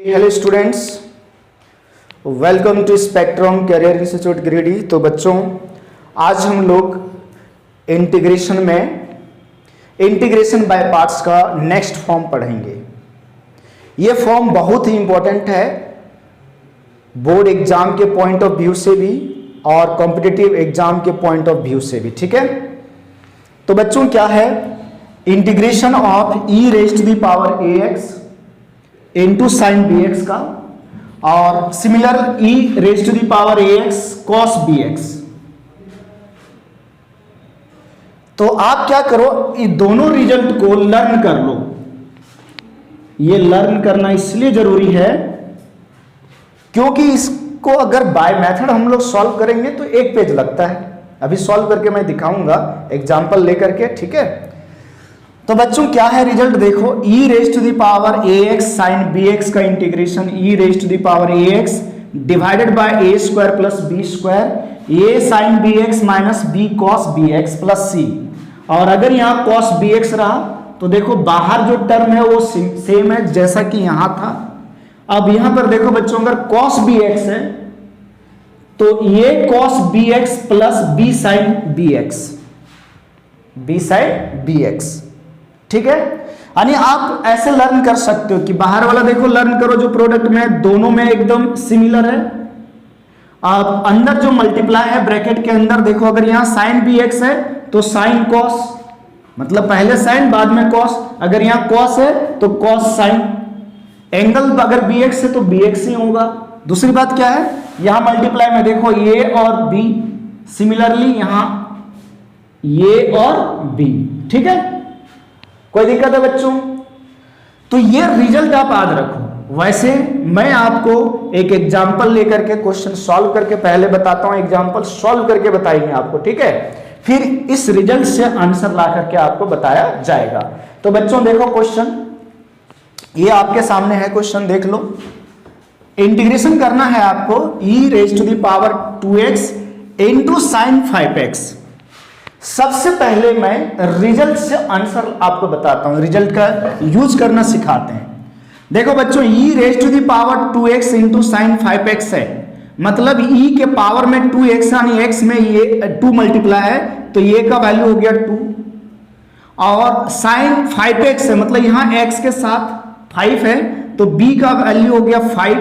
Hello students, welcome to Spectrum Career Institute Giridih. तो बच्चों, आज हम लोग इंटीग्रेशन बाय पार्ट्स का नेक्स्ट फॉर्म पढ़ेंगे। ये फॉर्म बहुत ही इंपॉर्टेंट है बोर्ड एग्जाम के पॉइंट ऑफ व्यू से भी और कॉम्पिटिटिव एग्जाम के पॉइंट ऑफ व्यू से भी। ठीक है, तो बच्चों क्या है, integration of e raise to the power ax into sine bx का और similar e raise to the power ax cos bx। तो आप क्या करो, ये दोनों रिजल्ट को लर्न कर लो। ये लर्न करना इसलिए जरूरी है क्योंकि इसको अगर बाय मेथड हम लोग सॉल्व करेंगे तो एक पेज लगता है। अभी सॉल्व करके मैं दिखाऊंगा एग्जांपल लेकर के। ठीक है, तो बच्चों क्या है रिजल्ट देखो, e raise to the power ax sin bx का integration e raise to the power ax divided by a square plus b square a sin bx minus b cos bx plus c। और अगर यहाँ cos bx रहा तो देखो बाहर जो term है वो सेम है जैसा कि यहाँ था। अब यहाँ पर देखो बच्चों, अगर cos bx है तो ये cos bx plus b sin bx। ठीक है, यानी आप ऐसे लर्न कर सकते हो कि बाहर वाला देखो लर्न करो जो प्रोडक्ट में दोनों में एकदम सिमिलर है। अब अंदर जो मल्टीप्लाई है ब्रैकेट के अंदर देखो, अगर यहाँ साइन bx है तो साइन cos, मतलब पहले साइन बाद में cos। अगर यहाँ cos है तो cos साइन, एंगल अगर bx है तो bx ही होगा। दूसरी बात क्या है, यहाँ मल्टीप्लाई में देखो a और b, सिमिलरली यहाँ a और b। ठीक है, कोई दिक्कत है बच्चों? तो ये रिजल्ट आप याद रखो। वैसे मैं आपको एक एग्जांपल लेकर के क्वेश्चन सॉल्व करके पहले बताता हूं, एग्जांपल सॉल्व करके बताएंगे आपको। ठीक है, फिर इस रिजल्ट से आंसर ला करके आपको बताया जाएगा। तो बच्चों देखो क्वेश्चन, ये आपके सामने है क्वेश्चन, देख लो। इंटीग्रेशन करना है आपको e raise to the power 2x into sine 5x। सबसे पहले मैं रिजल्ट से आंसर आपको बताता हूं, रिजल्ट का यूज करना सिखाते हैं। देखो बच्चों, e raise to the power 2x into sine 5x है, मतलब e के पावर में 2x यानी x में ये 2 मल्टीप्लाई है तो ये का वैल्यू हो गया 2, और साइन 5x है मतलब यहां x के साथ 5 है तो b का वैल्यू हो गया 5।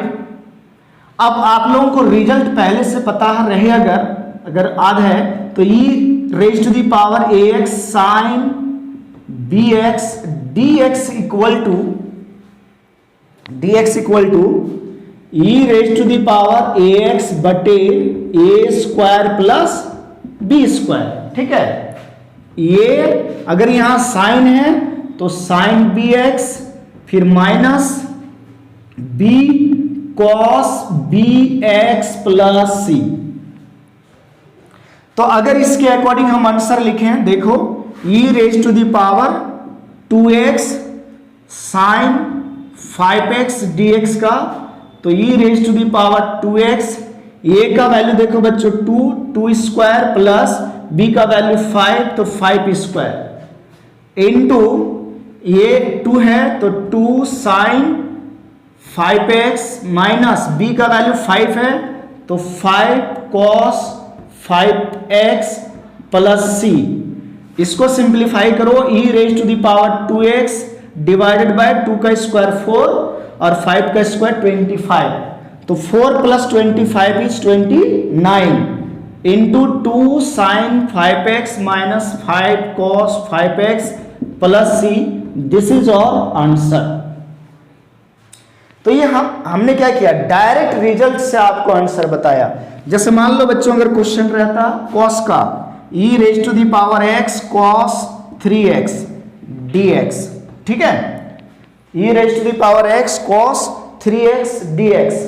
अब आप लोगों को रिजल्ट पहले से पता रहे अगर याद है तो e raise to the power ax sine bx dx equal to e raise to the power ax बटे a square plus b square. ठीक है, ये अगर यहां साइन है तो साइन bx फिर minus b cos bx plus c। तो अगर इसके अकॉर्डिंग हम आंसर लिखें, देखो e raise to the power 2x sine 5x dx का, तो e raise to the power 2x, a का वैल्यू देखो बच्चों 2 स्क्वायर प्लस b का वैल्यू 5 तो 5 स्क्वायर इनटू ये 2 है तो 2 साइन 5x माइनस b का वैल्यू 5 है तो 5 cos 5x प्लस c। इसको सिंप्लीफाई करो, e raise to the power 2x divided by 2 का स्क्वायर 4 और 5 का स्क्वायर 25, तो 4 plus 25 is 29 into 2 sine 5x minus 5 cos 5x plus c। This is our answer. तो ये हमने क्या किया, डायरेक्ट रिजल्ट से आपको आंसर बताया। जैसे मान लो बच्चों, अगर क्वेश्चन रहता cos का e raise to the power x cos 3x dx। ठीक है, e raise to the power x cos 3x dx।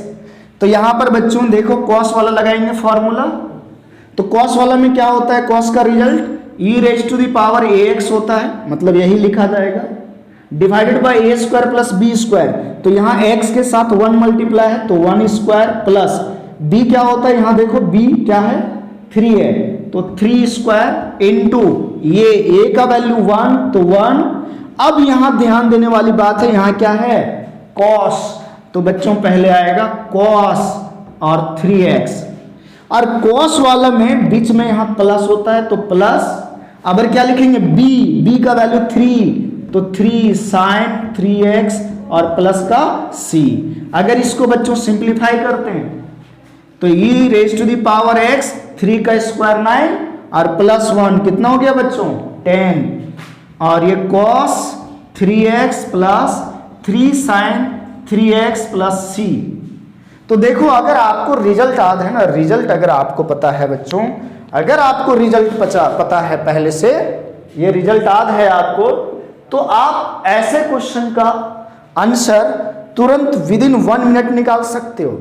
तो यहां पर बच्चों देखो cos वाला लगाएंगे फॉर्मूला, तो cos वाला में क्या होता है, cos का result e raise to the power ax होता है, मतलब यही लिखा जाएगा, divided by a square plus b square. तो यहाँ x के साथ 1 मल्टीप्लाई है तो 1 स्क्वायर प्लस b क्या होता है, यहाँ देखो b क्या है 3 है तो 3 स्क्वायर इनटू ये a का वैल्यू 1 तो 1। अब यहां ध्यान देने वाली बात है, यहां क्या है cos, तो बच्चों पहले आएगा cos और 3x, और cos वाला में बीच में यहां प्लस होता है तो प्लस, अब क्या लिखेंगे b का वैल्यू 3 तो 3 sin 3x और प्लस का c। अगर इसको बच्चों सिंप्लीफाई करते हैं तो e raise to the power x 3 का स्क्वायर 9 और प्लस 1 कितना हो गया बच्चों 10, और ये cos 3x plus 3 sin 3x plus c। तो देखो अगर आपको रिजल्ट याद है ना, रिजल्ट अगर आपको पता है बच्चों, अगर आपको रिजल्ट पता है पहले से, ये रिजल्ट याद है आपको, तो आप ऐसे क्वेश्चन का आंसर तुरंत विद इन 1 मिनट निकाल सकते हो।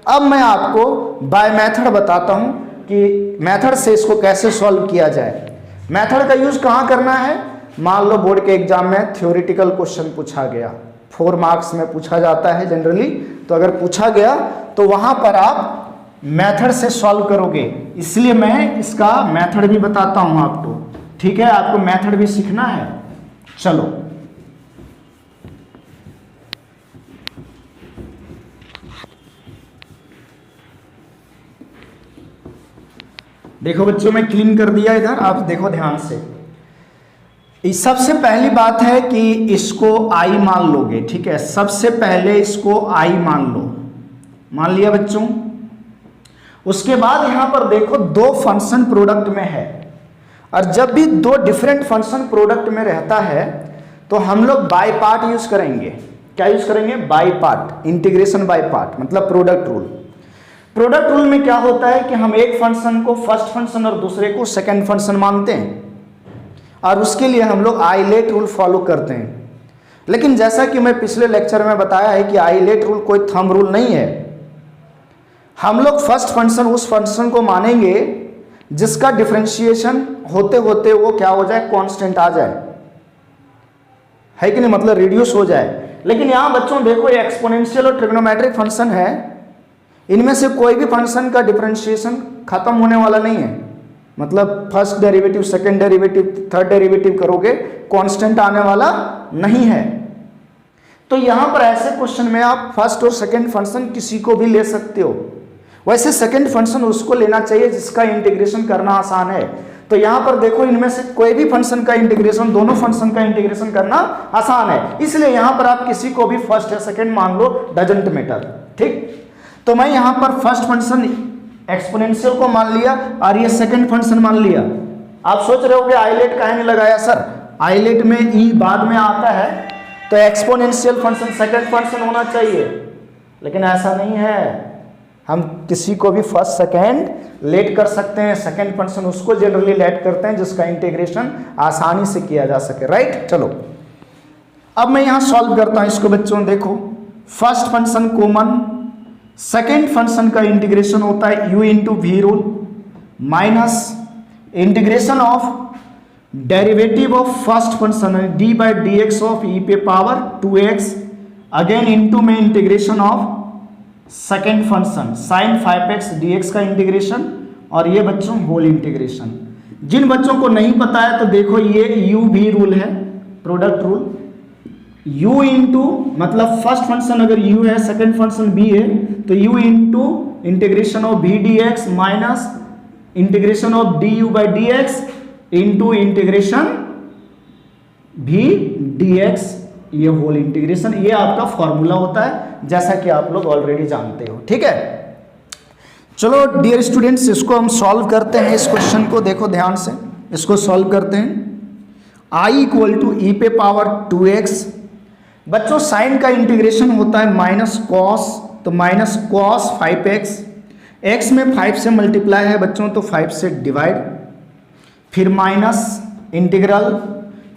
अब मैं आपको बाय मेथड बताता हूं कि मेथड से इसको कैसे सॉल्व किया जाए। मेथड का यूज कहां करना है, मान लो बोर्ड के एग्जाम में थ्योरेटिकल क्वेश्चन पूछा गया, 4 मार्क्स में पूछा जाता है जनरली, तो अगर पूछा गया तो वहां पर आप मेथड से सॉल्व करोगे, इसलिए मैं इसका मेथड भी बताता हूं आपको। ठीक है, आपको मेथड भी सीखना है। चलो देखो बच्चों, मैं क्लीन कर दिया इधर, आप देखो ध्यान से। सबसे पहली बात है कि इसको i मान लोगे, ठीक है, सबसे पहले इसको i मान लो, मान लिया बच्चों। उसके बाद यहां पर देखो 2 फंक्शन प्रोडक्ट में है, और जब भी 2 डिफरेंट फंक्शन प्रोडक्ट में रहता है तो हम लोग बाय पार्ट यूज करेंगे। क्या यूज करेंगे, by part, integration by part, मतलब प्रोडक्ट रूल। प्रोडक्ट रूल में क्या होता है कि हम एक फंक्शन को फर्स्ट फंक्शन और दूसरे को सेकंड फंक्शन मानते हैं, और उसके लिए हम लोग आइलेट रूल फॉलो करते हैं। लेकिन जैसा कि मैं पिछले लेक्चर में बताया है कि आइलेट रूल कोई थंब रूल नहीं है। हम लोग फर्स्ट फंक्शन उस फंक्शन को मानेंगे जिसका डिफरेंशिएशन होते होते वो क्या हो जाए, कांस्टेंट आ जाए, है कि नहीं, मतलब रिड्यूस हो जाए। लेकिन यहां बच्चों देखो ये एक्सपोनेंशियल और ट्रिग्नोमेट्रिक फंक्शन है, इनमें से कोई भी फंक्शन का डिफरेंशिएशन खत्म होने वाला नहीं है, मतलब first derivative, second derivative, third derivative करोगे कांस्टेंट आने वाला नहीं है। तो यहां पर ऐसे क्वेश्चन में आप फर्स्ट और सेकंड फंक्शन किसी को भी ले सकते हो। वैसे सेकंड फंक्शन उसको लेना चाहिए जिसका इंटीग्रेशन करना आसान है। तो यहां पर देखो इनमें से कोई भी फंक्शन का इंटीग्रेशन, दोनों फंक्शन का इंटीग्रेशन करना आसान है, इसलिए यहां पर आप किसी को भी फर्स्ट या सेकंड मान लो, डजंट मैटर। ठीक, तो मैं यहां पर फर्स्ट फंक्शन एक्सपोनेंशियल को मान लिया और ये सेकंड फंक्शन मान लिया। आप सोच रहे हो कि आइलेट काहे नहीं लगाया सर, आइलेट में ई बाद में आता है तो एक्सपोनेंशियल फंक्शन सेकंड फंक्शन होना चाहिए, लेकिन ऐसा नहीं है। हम किसी को भी फर्स्ट सेकंड लेट कर सकते हैं, सेकंड फंक्शन उसको जनरली लेट करते हैं जिसका इंटीग्रेशन आसानी से किया जा सके, राइट। चलो अब मैं यहां सॉल्व करता हूं इसको बच्चों। देखो first function common, second function का इंटीग्रेशन होता है u into v rule minus integration of derivative of first function d by d x of e पे पावर 2x, अगेन इंटू में integration of second function sine 5x dx का integration, और ये बच्चों whole integration. जिन बच्चों को नहीं पता है तो देखो ये u भी रूल है, प्रोडक्ट रूल। u इंटू मतलब फर्स्ट फंक्शन अगर u है, सेकंड फंक्शन b है, तो u into integration of v dx minus integration of du by dx into integration v dx, ये होल इंटीग्रेशन, ये आपका फॉर्मूला होता है जैसा कि आप लोग ऑलरेडी जानते हो। ठीक है, चलो डियर स्टूडेंट्स इसको हम सॉल्व करते हैं। इस क्वेश्चन को देखो ध्यान से, इसको सॉल्व करते हैं। i इक्वल टू ई पे पावर 2x, बच्चों साइन का इंटीग्रेशन होता है माइनस कॉस, तो माइनस कॉस 5x, x में 5 से मल्टीप्लाई है बच्चों तो 5 से डिवाइड, फिर माइनस इंटीग्रल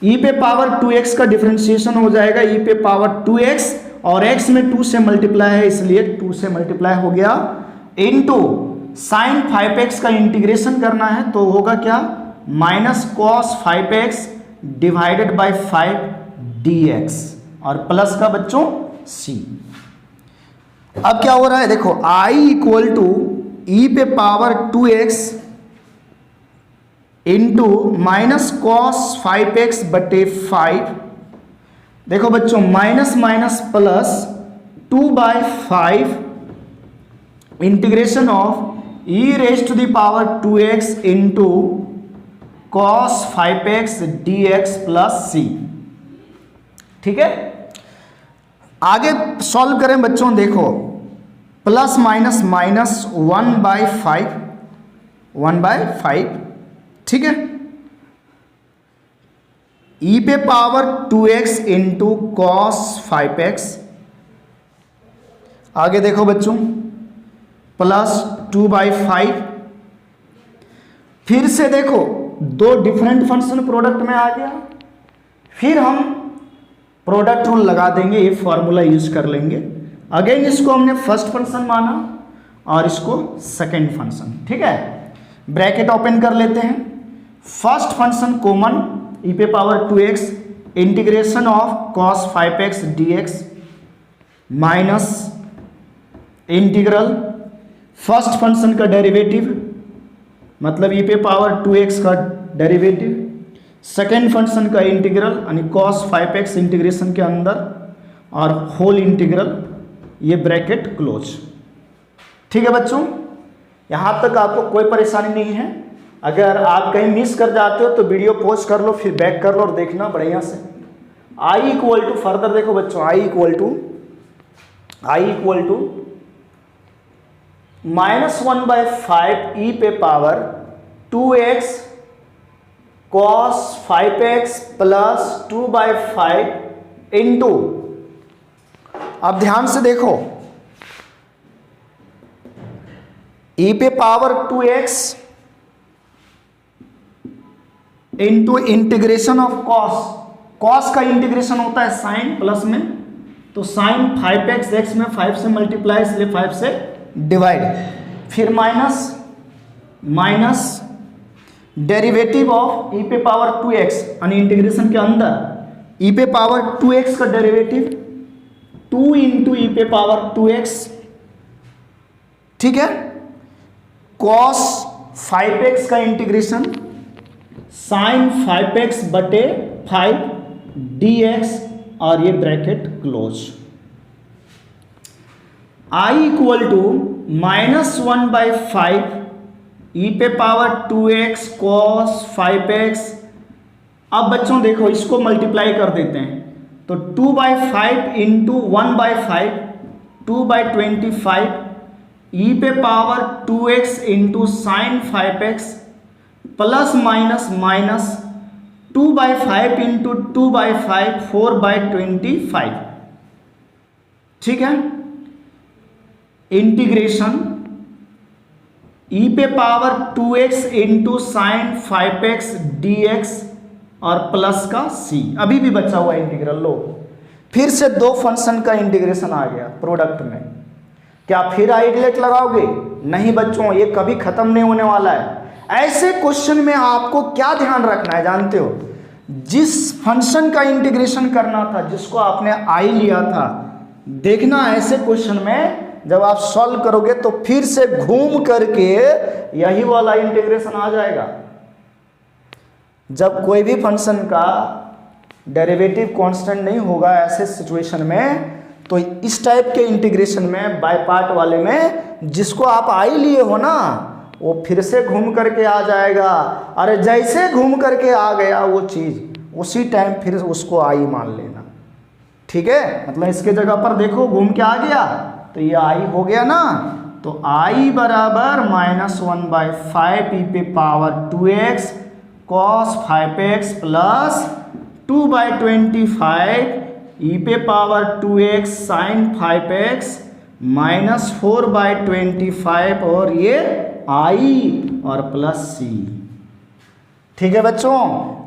e पे पावर 2x का डिफरेंशिएशन हो जाएगा e पे पावर 2x, और x में 2 से मल्टीप्लाई है इसलिए 2 से मल्टीप्लाई हो गया, इनटू साइन 5x का इंटीग्रेशन करना है तो होगा क्या, minus cos 5x divided by 5 dx, और प्लस का बच्चों c। अब क्या हो रहा है देखो, i इक्वल टू ई पे power 2x into minus cos 5x बटे 5। देखो बच्चों minus minus plus 2/5 integration of e raise to the power 2x into cos 5x dx plus c। ठीक है, आगे सॉल्व करें बच्चों। देखो प्लस माइनस माइनस 1/5 ठीक है, e पे power 2x into cos 5x। आगे देखो बच्चों प्लस 2/5। फिर से देखो दो डिफरेंट फंक्शन प्रोडक्ट में आ गया, फिर हम प्रोडक्ट रूल लगा देंगे, ये फॉर्मूला यूज कर लेंगे। अगेन इसको हमने फर्स्ट फंक्शन माना और इसको सेकंड फंक्शन। ठीक है, ब्रैकेट ओपन कर लेते हैं। फर्स्ट फंक्शन कॉमन e पे power 2x integration of cos 5x dx minus integral first function का डेरिवेटिव मतलब e पे पावर 2x का डेरिवेटिव, सेकेंड फंक्शन का इंटीग्रल यानी cos 5x इंटीग्रेशन के अंदर और होल इंटीग्रल, ये ब्रैकेट क्लोज। ठीक है बच्चों, यहाँ तक आपको कोई परेशानी नहीं है। अगर आप कहीं मिस कर जाते हो तो वीडियो पॉज कर लो, फिर बैक कर लो और देखना बढ़िया से। I इक्वल टू फर्दर देखो बच्चों, I इक्वल टू -1/5 e पे power 2x cos 5x plus 2/5 into, अब ध्यान से देखो e पे power 2x into integration of cos का इंटीग्रेशन होता है साइन प्लस में, तो साइन 5x x में 5 से मल्टीप्लाई इसलिए 5 से डिवाइड, फिर माइनस डेरिवेटिव ऑफ e पे पावर 2x यानी इंटीग्रेशन के अंदर e पे पावर 2x का डेरिवेटिव 2 इंटू e पे पावर 2x। ठीक है, cos 5x का इंटीग्रेशन साइन 5x बटे 5 dx और ये bracket close. I equal to -1/5 e पे पावर 2x cos 5x। अब बच्चों देखो इसको मल्टीप्लाई कर देते हैं, तो 2/5 इंटू 1/5 2/25 e पे power 2x into sine 5x plus minus 2/5 into 2/5 4/25। ठीक है, इंटीग्रेशन e पे power 2x into sine 5x dx और प्लस का c। अभी भी बचा हुआ इंटीग्रल लो, फिर से दो फंक्शन का इंटीग्रेशन आ गया प्रोडक्ट में। क्या फिर आइडियलेट लगाओगे? नहीं बच्चों, ये कभी खत्म नहीं होने वाला है। ऐसे क्वेश्चन में आपको क्या ध्यान रखना है जानते हो? जिस फंक्शन का इंटीग्रेशन करना था, जिसको आपने आई लिया था, देखना ऐसे क्वेश्चन में जब आप सॉल्व करोगे तो फिर से घूम करके यही वाला इंटीग्रेशन आ जाएगा। जब कोई भी फंक्शन का डेरिवेटिव कांस्टेंट नहीं होगा ऐसे सिचुएशन में, तो इस टाइप के इंटीग्रेशन में बाय पार्ट वाले में जिसको आप आई लिए हो ना, वो फिर से घूम करके आ जाएगा। अरे जैसे घूम करके आ गया वो चीज, उसी टाइम फिर उसको आई मान लेना। ठीक है, मतलब इसके जगह पर देखो घूम के आ गया तो ये आई हो गया ना, तो आई बराबर -1/5 e पे power 2x cos 5x plus 2/25 e पे power 2x sin 5x minus 4/25 और ये आई और प्लस सी। ठीक है बच्चों,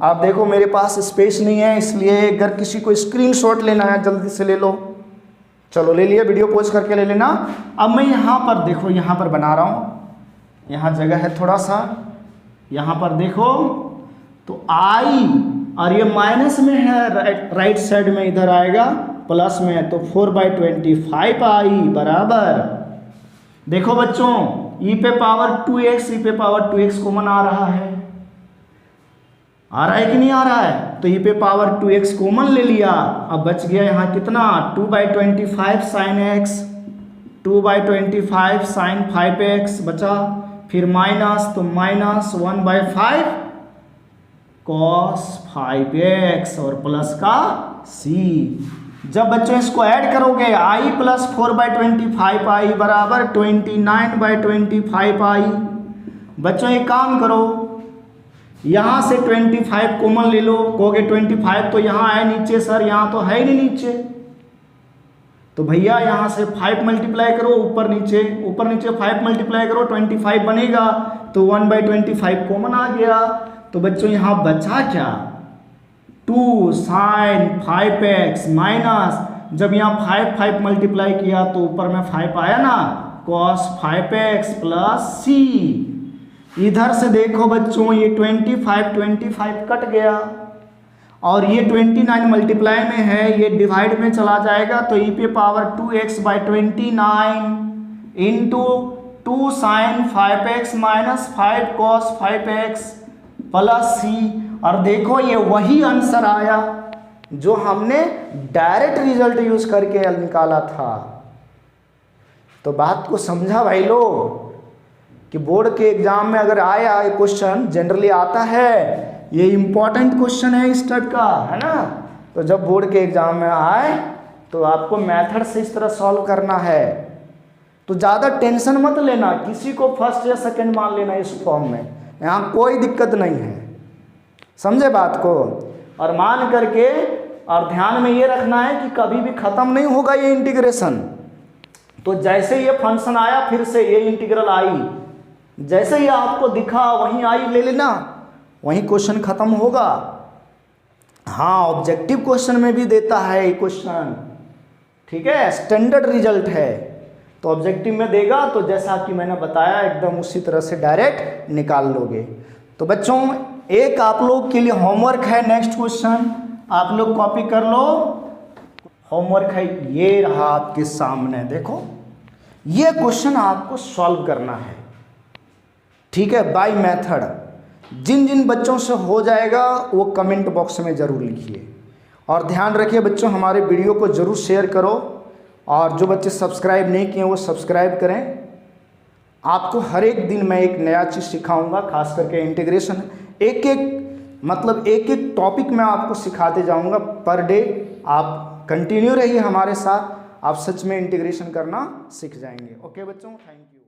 आप देखो मेरे पास स्पेस नहीं है, इसलिए अगर किसी को स्क्रीनशॉट लेना है जल्दी से ले लो। चलो ले लिया, वीडियो पॉज करके ले लेना। अब मैं यहाँ पर देखो, यहाँ पर बना रहा हूँ, यहाँ जगह है थोड़ा सा, यहाँ पर देखो तो आई और ये माइनस में है, राइट साइड में इधर आएगा प्लस में है, तो 4/25 आई बराबर, देखो बच्चों e पे पावर 2x, e पे पावर 2x कॉमन आ रहा है कि नहीं आ रहा है? तो e पे पावर 2x कॉमन ले लिया, अब बच गया यहाँ कितना 2/25 साइन x, 2/25 साइन 5x बचा, फिर माइनस तो माइनस 1/5 cos 5x और प्लस का c। जब बच्चों इसको ऐड करोगे i प्लस 4/25i बराबर 29/25i। बच्चों एक काम करो, यहाँ से 25 कॉमन ले लो, कहोगे 25 तो यहाँ है नीचे सर, यहाँ तो है ही नहीं नीचे, तो भैया यहाँ से 5 मल्टीप्लाई करो, ऊपर नीचे 5 मल्टीप्लाई करो, 25 बनेगा, तो 1/25 कॉमन आ गया। तो बच्चों यहाँ बचा क्या 2 साइन 5x माइनस, जब यहाँ 5 मल्टीप्लाई किया तो ऊपर में 5 आया ना, cos 5x प्लस c। इधर से देखो बच्चों ये 25 कट गया और ये 29 मल्टीप्लाई में है, ये डिवाइड में चला जाएगा, तो e पे power 2x/29 into 2 sine 5x minus 5 cos 5x plus c। और देखो ये वही आंसर आया जो हमने डायरेक्ट रिजल्ट यूज करके निकाला था। तो बात को समझा भाई लोग कि बोर्ड के एग्जाम में अगर आया ये क्वेश्चन, जनरली आता है, ये इंपॉर्टेंट क्वेश्चन है इस टाइप का, है ना। तो जब बोर्ड के एग्जाम में आए तो आपको मेथड से इस तरह सॉल्व करना है, तो ज़्यादा टेंशन मत लेना, किसी को फर्स्ट या सेकंड मान लेना इस फॉर्म में, यहाँ कोई दिक्कत नहीं है, समझे बात को। और मान करके और ध्यान में ये रखना है कि कभी भी ख़त्म नहीं होगा ये इंटीग्रेशन। तो जैसे ये फंक्शन आया फिर से ये इंटीग्रल आई, जैसे ही आपको दिखा वहीं आई ले लेना, वहीं क्वेश्चन खत्म होगा। हाँ ऑब्जेक्टिव क्वेश्चन में भी देता है ये क्वेश्चन, ठीक है, स्टैंडर्ड रिजल्ट है, तो ऑब्जेक्टिव में देगा तो जैसा कि मैंने बताया एकदम उसी तरह से डायरेक्ट निकाल लोगे। तो बच्चों एक आप लोग के लिए होमवर्क है, नेक्स्ट क्वेश्चन आप लोग कॉपी कर लो, होमवर्क है ये रहा आपके सामने, देखो ये क्वेश्चन आपको सॉल्व करना है, ठीक है, बाय मेथड। जिन जिन बच्चों से हो जाएगा वो कमेंट बॉक्स में ज़रूर लिखिए, और ध्यान रखिए बच्चों हमारे वीडियो को ज़रूर शेयर करो, और जो बच्चे सब्सक्राइब नहीं किए वो सब्सक्राइब करें। आपको हर एक दिन मैं एक नया चीज़ सिखाऊंगा, खास करके इंटीग्रेशन, एक एक टॉपिक मैं आपको सिखाते जाऊंगा पर डे। आप कंटिन्यू रहिए हमारे साथ, आप सच में इंटीग्रेशन करना सीख जाएंगे। ओके बच्चों, थैंक यू।